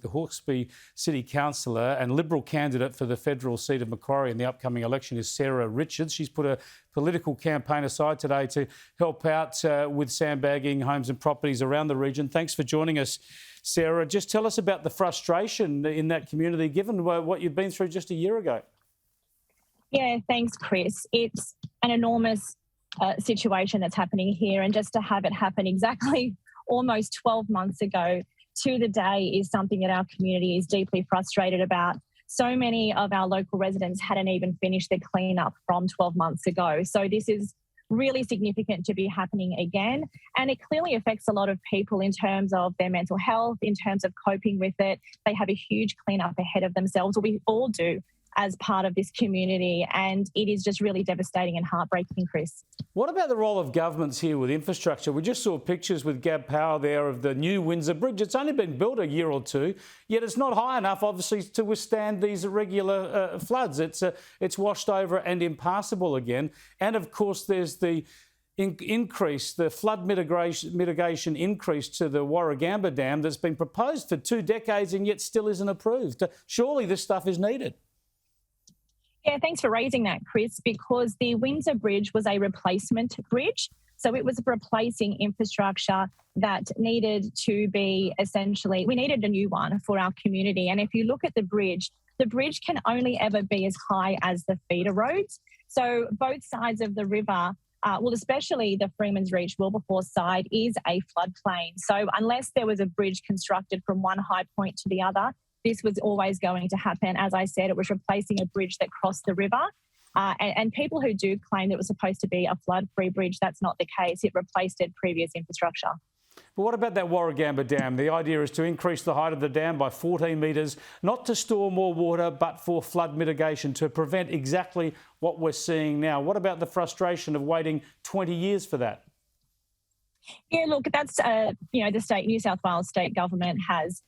The Hawkesbury City Councillor and Liberal candidate for the federal seat of Macquarie in the upcoming election is Sarah Richards. She's put a political campaign aside today to help out with sandbagging homes and properties around the region. Thanks for joining us, Sarah. Just tell us about the frustration in that community, given what you've been through just a year ago. Yeah, thanks, Chris. It's an enormous situation that's happening here, and just to have it happen exactly almost 12 months ago to the day is something that our community is deeply frustrated about. So many of our local residents hadn't even finished their cleanup from 12 months ago. So this is really significant to be happening again. And it clearly affects a lot of people in terms of their mental health, in terms of coping with it. They have a huge cleanup ahead of themselves, or we all do as part of this community. And it is just really devastating and heartbreaking, Chris. What about the role of governments here with infrastructure? We just saw pictures with Gab Power there of the new Windsor Bridge. It's only been built a year or two, yet it's not high enough, obviously, to withstand these irregular floods. It's washed over and impassable again. And, of course, there's the increase, the flood mitigation increase to the Warragamba Dam that's been proposed for 2 decades and yet still isn't approved. Surely this stuff is needed. Yeah, thanks for raising that, Chris, because the Windsor Bridge was a replacement bridge. So it was replacing infrastructure that needed to be essentially, we needed a new one for our community. And if you look at the bridge can only ever be as high as the feeder roads. So both sides of the river, especially the Freeman's Reach, Wilberforce side, is a floodplain. So unless there was a bridge constructed from one high point to the other, this was always going to happen. As I said, it was replacing a bridge that crossed the river. And people who do claim that it was supposed to be a flood-free bridge, that's not the case. It replaced previous infrastructure. But what about that Warragamba Dam? The idea is to increase the height of the dam by 14 metres, not to store more water, but for flood mitigation, to prevent exactly what we're seeing now. What about the frustration of waiting 20 years for that? Yeah, look, that's, the New South Wales state government has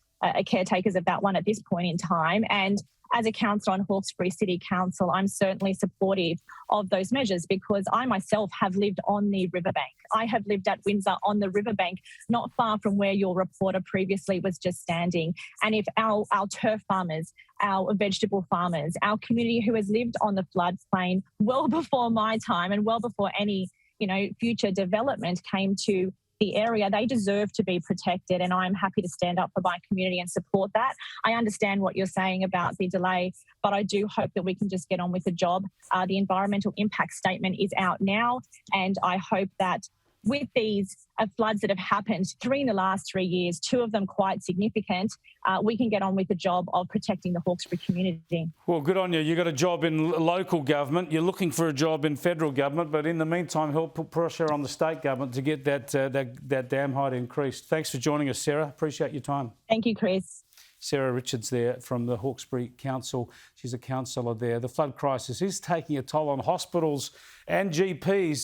caretakers of that one at this point in time. And as a councillor on Hawkesbury City Council, I'm certainly supportive of those measures because I myself have lived on the riverbank. I have lived at Windsor on the riverbank, not far from where your reporter previously was just standing. And if our turf farmers, our vegetable farmers, our community who has lived on the floodplain well before my time and well before any, future development came to the area, they deserve to be protected, and I'm happy to stand up for my community and support that. I understand what you're saying about the delay, but I do hope that we can just get on with the job. The environmental impact statement is out now, and I hope that with these floods that have happened, 3 in the last 3 years, 2 of them quite significant, we can get on with the job of protecting the Hawkesbury community. Well, good on you. You got a job in local government. You're looking for a job in federal government, but in the meantime, help put pressure on the state government to get that dam height increased. Thanks for joining us, Sarah. Appreciate your time. Thank you, Chris. Sarah Richards there from the Hawkesbury Council. She's a councillor there. The flood crisis is taking a toll on hospitals and GPs.